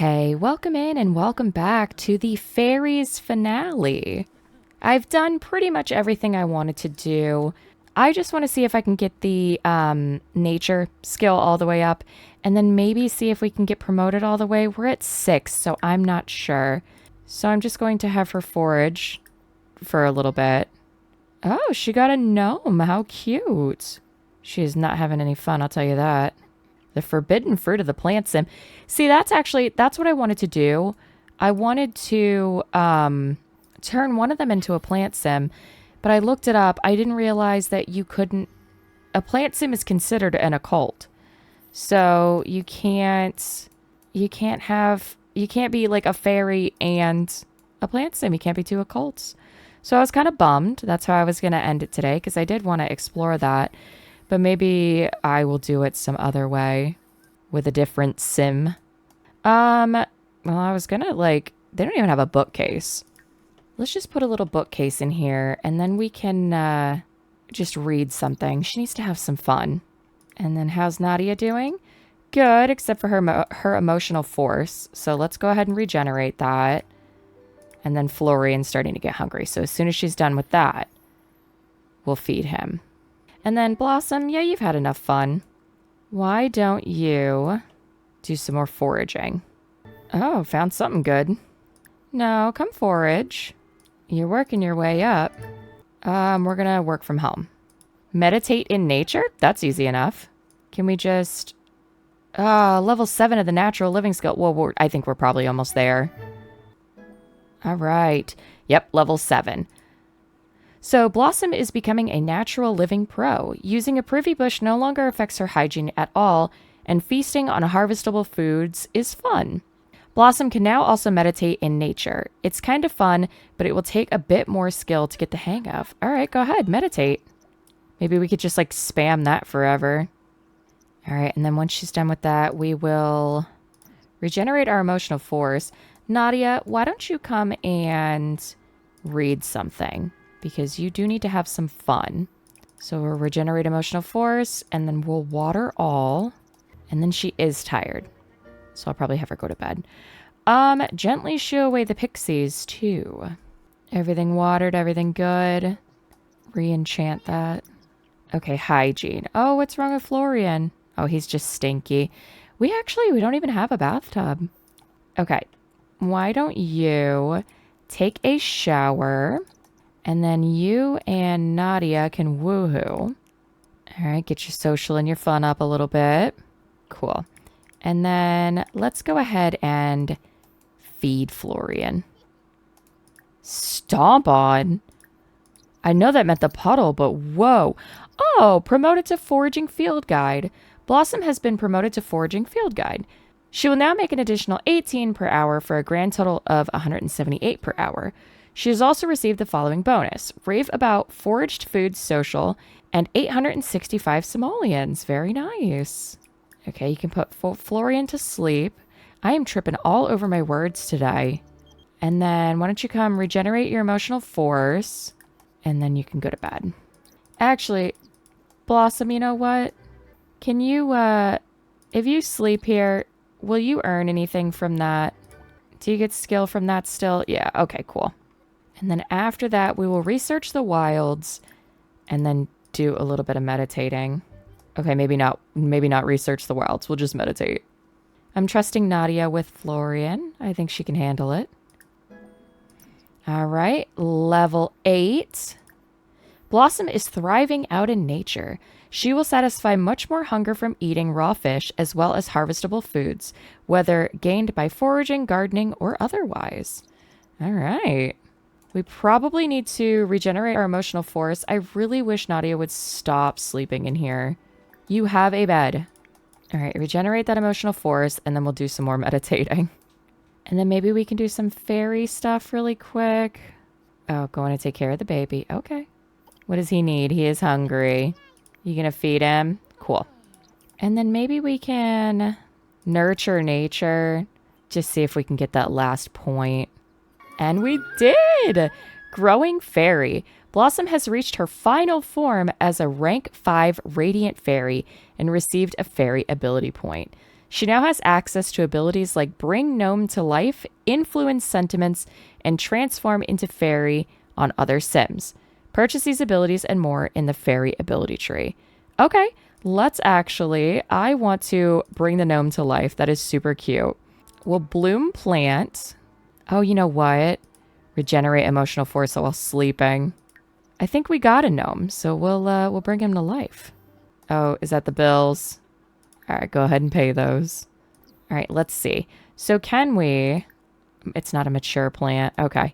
Hey, welcome in and welcome back to the Fairies finale. I've done pretty much everything I wanted to do. I just want to see if I can get the nature skill all the way up and then maybe see if we can get promoted all the way. We're at 6, so I'm not sure. So I'm just going to have her forage for a little bit. Oh, she got a gnome. How cute. She is not having any fun, I'll tell you that. The forbidden fruit of the plant sim. See, that's what I wanted to do. I wanted to turn one of them into a plant sim, but I looked it up. I didn't realize that you couldn't. A plant sim is considered an occult. So you can't be like a fairy and a plant sim. You can't be two occults. So I was kind of bummed. That's how I was going to end it today because I did want to explore that. But maybe I will do it some other way with a different sim. Well, I was gonna they don't even have a bookcase. Let's just put a little bookcase in here and then we can just read something. She needs to have some fun. And then how's Nadia doing? Good, except for her emotional force. So let's go ahead and regenerate that. And then Florian's starting to get hungry. So as soon as she's done with that, we'll feed him. And then Blossom, yeah, you've had enough fun. Why don't you do some more foraging? Oh, found something good. No, come forage. You're working your way up. We're gonna work from home. Meditate in nature? That's easy enough. Can we just... level 7 of the natural living skill. Well, I think we're probably almost there. All right. Yep, level 7. So Blossom is becoming a natural living pro. Using a privy bush no longer affects her hygiene at all, and feasting on harvestable foods is fun. Blossom can now also meditate in nature. It's kind of fun, but it will take a bit more skill to get the hang of. All right, go ahead, meditate. Maybe we could just spam that forever. All right, and then once she's done with that, we will regenerate our emotional force. Nadia, why don't you come and read something? Because you do need to have some fun. So we'll regenerate emotional force, and then we'll water all. And then she is tired. So I'll probably have her go to bed. Gently shoo away the pixies, too. Everything watered, everything good. Re-enchant that. Okay, hygiene. Oh, what's wrong with Florian? Oh, he's just stinky. We don't even have a bathtub. Okay, why don't you take a shower... And then you and Nadia can woohoo. All right, get your social and your fun up a little bit. Cool. And then let's go ahead and feed Florian. Stomp on. I know that meant the puddle, but whoa. Oh, promoted to foraging field guide. Blossom has been promoted to foraging field guide. She will now make an additional 18 per hour for a grand total of 178 per hour. She has also received the following bonus. Rave about foraged foods social and 865 simoleons. Very nice. Okay, you can put Florian to sleep. I am tripping all over my words today. And then why don't you come regenerate your emotional force and then you can go to bed. Actually, Blossom, you know what? Can you, if you sleep here, will you earn anything from that? Do you get skill from that still? Yeah, okay, cool. And then after that, we will research the wilds and then do a little bit of meditating. Okay, maybe not research the wilds. We'll just meditate. I'm trusting Nadia with Florian. I think she can handle it. All right, level 8. Blossom is thriving out in nature. She will satisfy much more hunger from eating raw fish as well as harvestable foods, whether gained by foraging, gardening, or otherwise. All right. We probably need to regenerate our emotional force. I really wish Nadia would stop sleeping in here. You have a bed. All right, regenerate that emotional force, and then we'll do some more meditating. And then maybe we can do some fairy stuff really quick. Oh, going to take care of the baby. Okay. What does he need? He is hungry. You gonna feed him? Cool. And then maybe we can nurture nature. Just see if we can get that last point. And we did! Growing Fairy. Blossom has reached her final form as a rank 5 Radiant Fairy and received a Fairy ability point. She now has access to abilities like bring gnome to life, influence sentiments, and transform into fairy on other Sims. Purchase these abilities and more in the fairy ability tree. Okay, I want to bring the gnome to life. That is super cute. We'll bloom plant. Oh, you know what? Regenerate emotional force while sleeping. I think we got a gnome, so we'll bring him to life. Oh, is that the bills? All right, go ahead and pay those. All right, let's see. So can we... It's not a mature plant. Okay.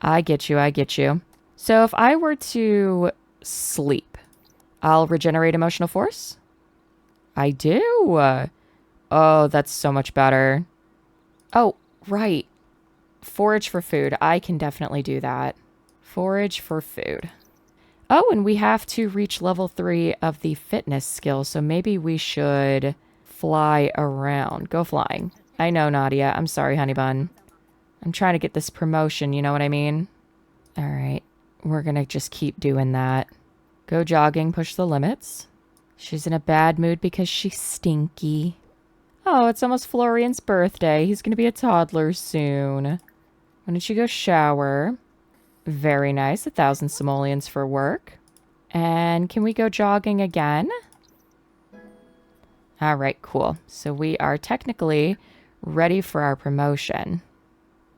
I get you. I get you. So if I were to sleep, I'll regenerate emotional force? I do. Oh, that's so much better. Oh, right. Forage for food. I can definitely do that. Forage for food. Oh, and we have to reach level 3 of the fitness skill, so maybe we should fly around. Go flying. I know, Nadia. I'm sorry, honey bun. I'm trying to get this promotion, you know what I mean? All right. We're going to just keep doing that. Go jogging, push the limits. She's in a bad mood because she's stinky. Oh, it's almost Florian's birthday. He's going to be a toddler soon. Why don't you go shower? Very nice. 1,000 simoleons for work. And can we go jogging again? All right, cool. So we are technically ready for our promotion.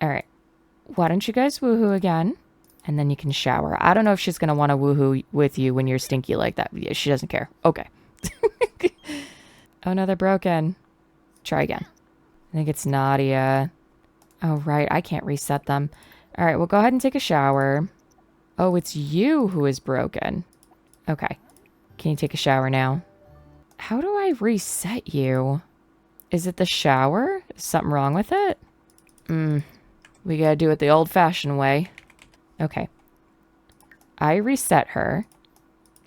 All right. Why don't you guys woohoo again? And then you can shower. I don't know if she's going to want to woohoo with you when you're stinky like that. Yeah, she doesn't care. Okay. Oh, no, they're broken. Try again. I think it's Nadia. Oh, right. I can't reset them. All right, well, go ahead and take a shower. Oh, it's you who is broken. Okay. Can you take a shower now? How do I reset you? Is it the shower? Is something wrong with it? We gotta do it the old-fashioned way. Okay. I reset her.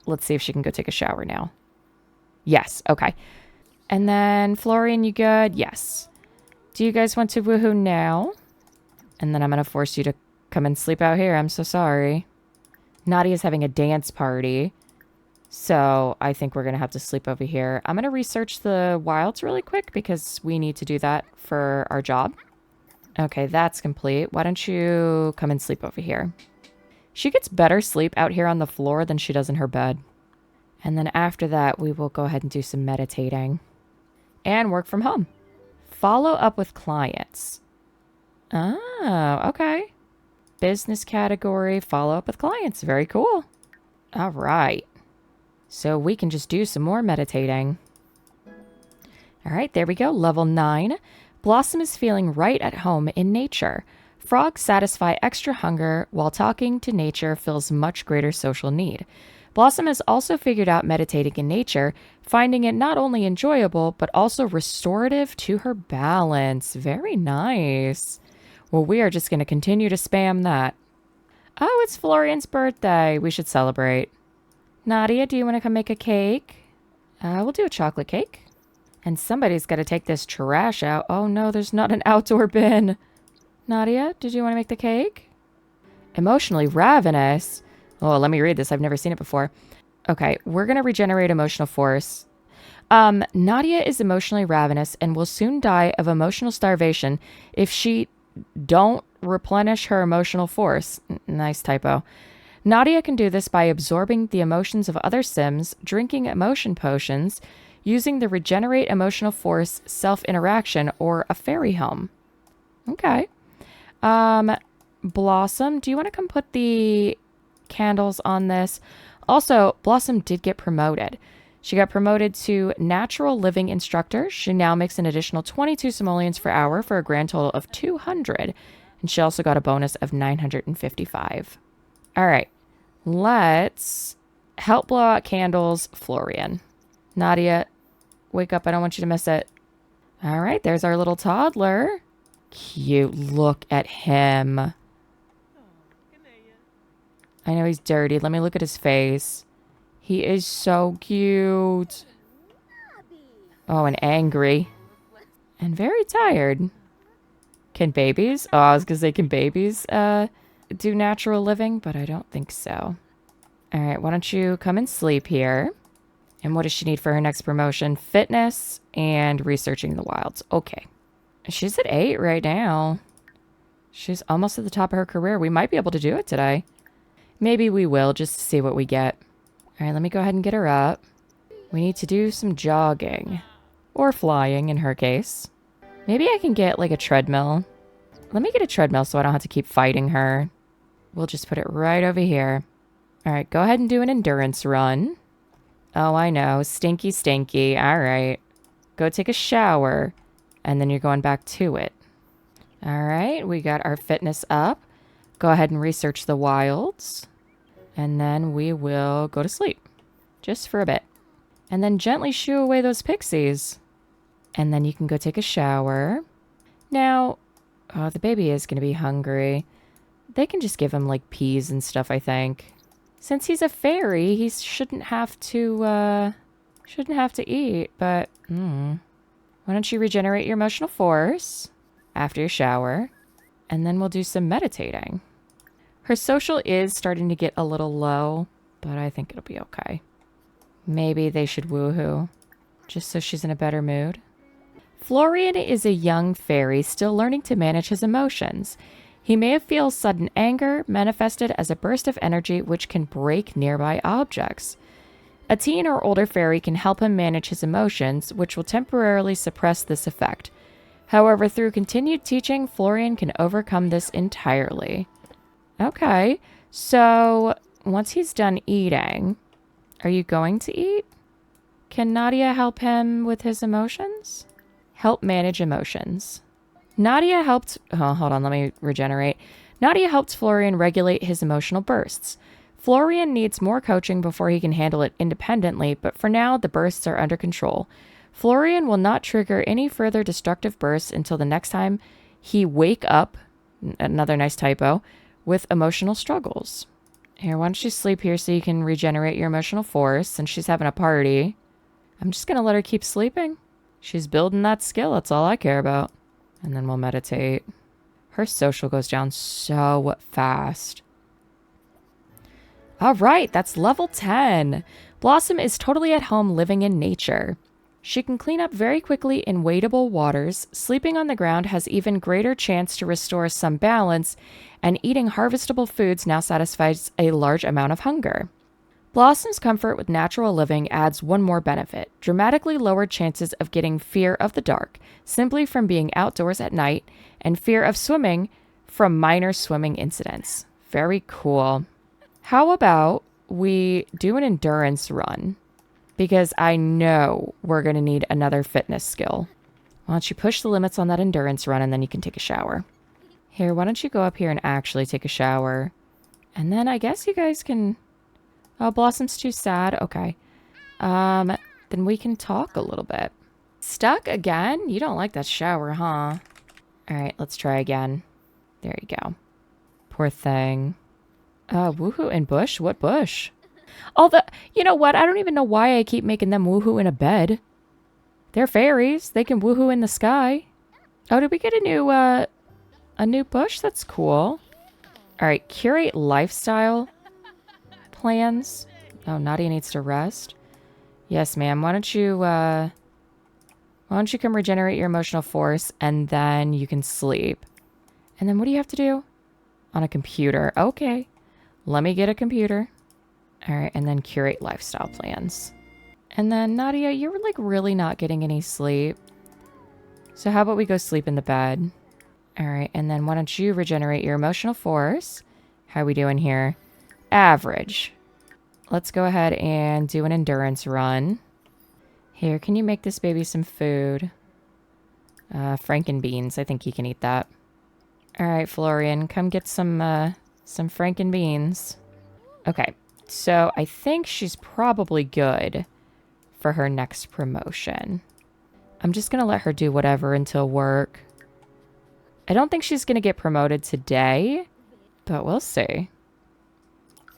Let's see if she can go take a shower now. Yes, okay. And then, Florian, you good? Yes. Do you guys want to woohoo now? And then I'm going to force you to come and sleep out here. I'm so sorry. Nadia's having a dance party. So I think we're going to have to sleep over here. I'm going to research the wilds really quick because we need to do that for our job. Okay, that's complete. Why don't you come and sleep over here? She gets better sleep out here on the floor than she does in her bed. And then after that, we will go ahead and do some meditating. And work from home. Follow up with clients. Oh, okay. Business category, follow up with clients. Very cool. All right. So we can just do some more meditating. All right, there we go. Level 9. Blossom is feeling right at home in nature. Frogs satisfy extra hunger while talking to nature fills much greater social need. Blossom has also figured out meditating in nature, finding it not only enjoyable, but also restorative to her balance. Very nice. Well, we are just going to continue to spam that. Oh, it's Florian's birthday. We should celebrate. Nadia, do you want to come make a cake? We'll do a chocolate cake. And somebody's got to take this trash out. Oh, no, there's not an outdoor bin. Nadia, did you want to make the cake? Emotionally ravenous. Oh, let me read this. I've never seen it before. Okay, we're going to regenerate emotional force. Nadia is emotionally ravenous and will soon die of emotional starvation if she don't replenish her emotional force. Nice typo. Nadia can do this by absorbing the emotions of other Sims, drinking emotion potions, using the regenerate emotional force self-interaction, or a fairy home. Okay. Blossom, do you want to come put the candles on this? Also, Blossom did get promoted. She got promoted to natural living instructor. She now makes an additional 22 simoleons per hour for a grand total of 200. And she also got a bonus of 955. All right. Let's help blow out candles, Florian. Nadia, wake up. I don't want you to miss it. All right. There's our little toddler. Cute. Look at him. I know he's dirty. Let me look at his face. He is so cute. Oh, and angry. And very tired. Can babies? Oh, I was going to say, can babies do natural living? But I don't think so. All right, why don't you come and sleep here? And what does she need for her next promotion? Fitness and researching the wilds. Okay. She's at 8 right now. She's almost at the top of her career. We might be able to do it today. Maybe we will, just to see what we get. All right, let me go ahead and get her up. We need to do some jogging. Or flying, in her case. Maybe I can get, like, a treadmill. Let me get a treadmill so I don't have to keep fighting her. We'll just put it right over here. All right, go ahead and do an endurance run. Oh, I know. Stinky, stinky. All right. Go take a shower. And then you're going back to it. All right, we got our fitness up. Go ahead and research the wilds. And then we will go to sleep. Just for a bit. And then gently shoo away those pixies. And then you can go take a shower. Now, oh, the baby is going to be hungry. They can just give him, like, peas and stuff, I think. Since he's a fairy, he shouldn't have to eat, but, why don't you regenerate your emotional force after your shower, and then we'll do some meditating. Her social is starting to get a little low, but I think it'll be okay. Maybe they should woohoo, just so she's in a better mood. Florian is a young fairy still learning to manage his emotions. He may feel sudden anger manifested as a burst of energy which can break nearby objects. A teen or older fairy can help him manage his emotions, which will temporarily suppress this effect. However, through continued teaching, Florian can overcome this entirely. Okay, so once he's done eating, are you going to eat? Can Nadia help him with his emotions? Help manage emotions. Nadia helped... Oh, hold on, let me regenerate. Nadia helped Florian regulate his emotional bursts. Florian needs more coaching before he can handle it independently, but for now, the bursts are under control. Florian will not trigger any further destructive bursts until the next time he wake up, another nice typo, with emotional struggles. Here, why don't you sleep here so you can regenerate your emotional force since she's having a party. I'm just going to let her keep sleeping. She's building that skill, that's all I care about. And then we'll meditate. Her social goes down so fast. All right, that's level 10. Blossom is totally at home living in nature. She can clean up very quickly in wadeable waters. Sleeping on the ground has even greater chance to restore some balance, and eating harvestable foods now satisfies a large amount of hunger. Blossom's comfort with natural living adds one more benefit: dramatically lowered chances of getting fear of the dark, simply from being outdoors at night, and fear of swimming from minor swimming incidents. Very cool. How about we do an endurance run? Because I know we're going to need another fitness skill. Why don't you push the limits on that endurance run, and then you can take a shower. Here, why don't you go up here and actually take a shower? And then I guess you guys can... Oh, Blossom's too sad? Okay. Then we can talk a little bit. Stuck again? You don't like that shower, huh? Alright, let's try again. There you go. Poor thing. Woohoo in bush? What bush? You know what? I don't even know why I keep making them woohoo in a bed. They're fairies. They can woohoo in the sky. Oh, did we get a new bush? That's cool. Alright, curate lifestyle plans. Oh, Nadia needs to rest. Yes, ma'am. Why don't you come regenerate your emotional force, and then you can sleep. And then what do you have to do? On a computer. Okay. Let me get a computer. All right, and then curate lifestyle plans. And then, Nadia, you're like really not getting any sleep. So how about we go sleep in the bed? All right, and then why don't you regenerate your emotional force? How are we doing here? Average. Let's go ahead and do an endurance run. Here, can you make this baby some food? Frankenbeans. I think he can eat that. All right, Florian, come get some Frankenbeans. Okay, so I think she's probably good for her next promotion. I'm just going to let her do whatever until work. I don't think she's going to get promoted today, but we'll see.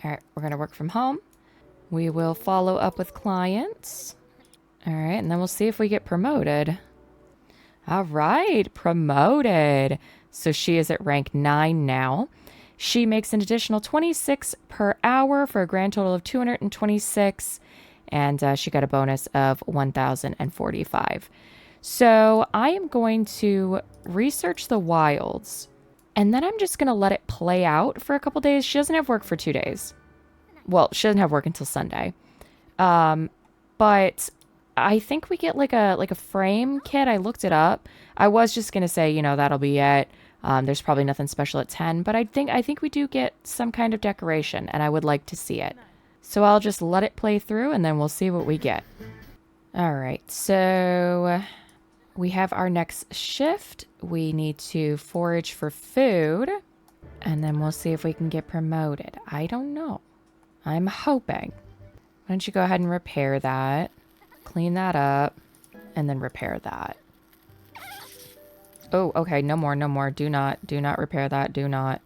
All right, we're going to work from home. We will follow up with clients. All right, and then we'll see if we get promoted. All right, promoted. So she is at rank 9 now. She makes an additional 26 per hour for a grand total of 226. and she got a bonus of 1,045. So I am going to research the wilds, and then I'm just going to let it play out for a couple days. She doesn't have work for 2 days. Well, she doesn't have work until Sunday. But I think we get like a frame kit. I looked it up. I was just going to say, that'll be it. There's probably nothing special at 10, but I think we do get some kind of decoration, and I would like to see it. So I'll just let it play through, and then we'll see what we get. All right, so we have our next shift. We need to forage for food, and then we'll see if we can get promoted. I don't know. I'm hoping. Why don't you go ahead and repair that, clean that up, and then repair that. Oh, okay, no more. Do not repair that, do not.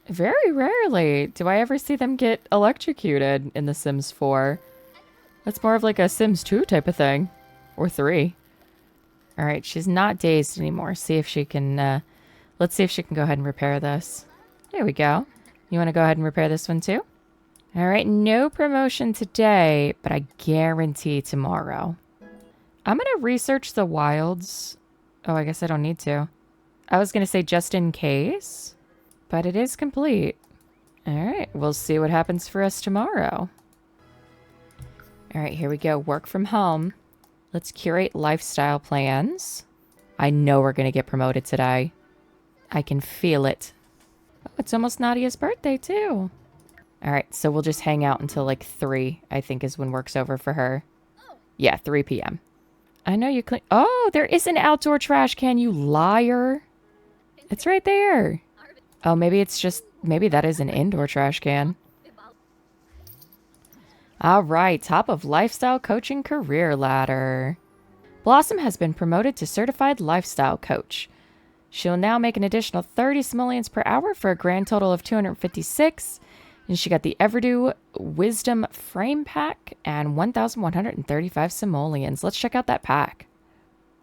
Very rarely do I ever see them get electrocuted in The Sims 4. That's more of like a Sims 2 type of thing. Or 3. All right, she's not dazed anymore. See if she can, let's see if she can go ahead and repair this. There we go. You want to go ahead and repair this one too? All right, no promotion today, but I guarantee tomorrow. I'm going to research the wilds. Oh, I guess I don't need to. I was going to say just in case, but it is complete. All right, we'll see what happens for us tomorrow. All right, here we go. Work from home. Let's curate lifestyle plans. I know we're going to get promoted today. I can feel it. Oh, it's almost Nadia's birthday, too. All right, so we'll just hang out until like 3, I think is when work's over for her. Yeah, 3 p.m. I know you clean. Oh, there is an outdoor trash can, you liar. It's right there. Oh, maybe that is an indoor trash can. All right, top of lifestyle coaching career ladder. Blossom has been promoted to certified lifestyle coach. She'll now make an additional 30 simoleons per hour for a grand total of 256. And she got the Everdo Wisdom Frame Pack and 1,135 simoleons. Let's check out that pack.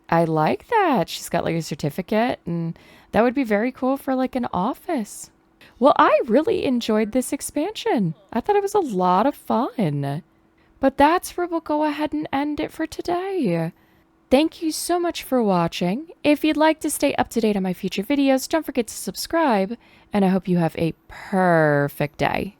I like that. She's got like a certificate, and that would be very cool for like an office. Well, I really enjoyed this expansion. I thought it was a lot of fun. But that's where we'll go ahead and end it for today. Thank you so much for watching. If you'd like to stay up to date on my future videos, don't forget to subscribe, and I hope you have a perfect day.